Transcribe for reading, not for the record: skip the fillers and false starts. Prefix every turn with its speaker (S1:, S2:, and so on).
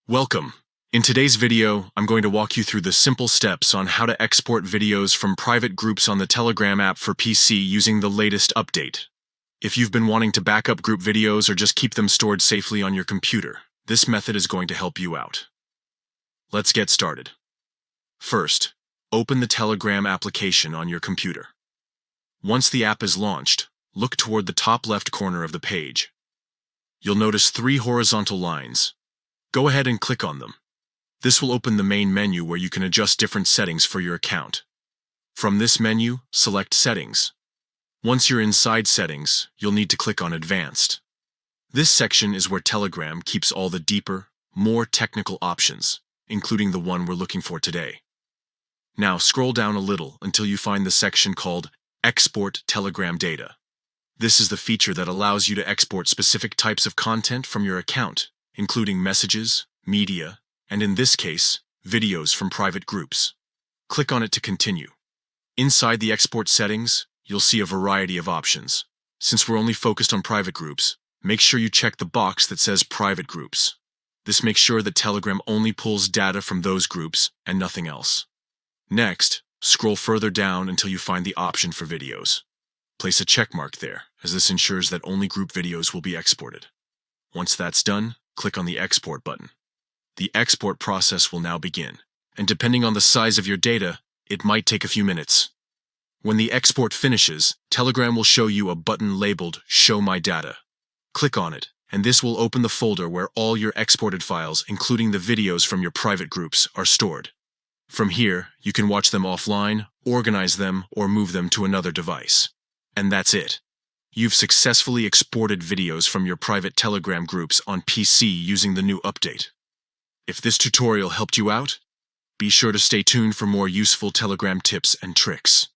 S1: Welcome. In today's video, I'm going to walk you through the simple steps on how to export videos from private groups on the Telegram app for PC using the latest update. If you've been wanting to back up group videos or just keep them stored safely on your computer, this method is going to help you out. Let's get started. First, open the Telegram application on your computer. Once the app is launched, look toward the top left corner of the page. You'll notice 3 horizontal lines. Go ahead and click on them. This will open the main menu where you can adjust different settings for your account. From this menu, select Settings. Once you're inside Settings, you'll need to click on Advanced. This section is where Telegram keeps all the deeper, more technical options, including the one we're looking for today. Now scroll down a little until you find the section called Export Telegram Data. This is the feature that allows you to export specific types of content from your account, including messages, media, and in this case, videos from private groups. Click on it to continue. Inside the export settings, you'll see a variety of options. Since we're only focused on private groups, make sure you check the box that says Private Groups. This makes sure that Telegram only pulls data from those groups and nothing else. Next, scroll further down until you find the option for videos. Place a check mark there, as this ensures that only group videos will be exported. Once that's done, click on the Export button. The export process will now begin, and depending on the size of your data, it might take a few minutes. When the export finishes, Telegram will show you a button labeled Show My Data. Click on it, and this will open the folder where all your exported files, including the videos from your private groups, are stored. From here, you can watch them offline, organize them, or move them to another device. And that's it. You've successfully exported videos from your private Telegram groups on PC using the new update. If this tutorial helped you out, be sure to stay tuned for more useful Telegram tips and tricks.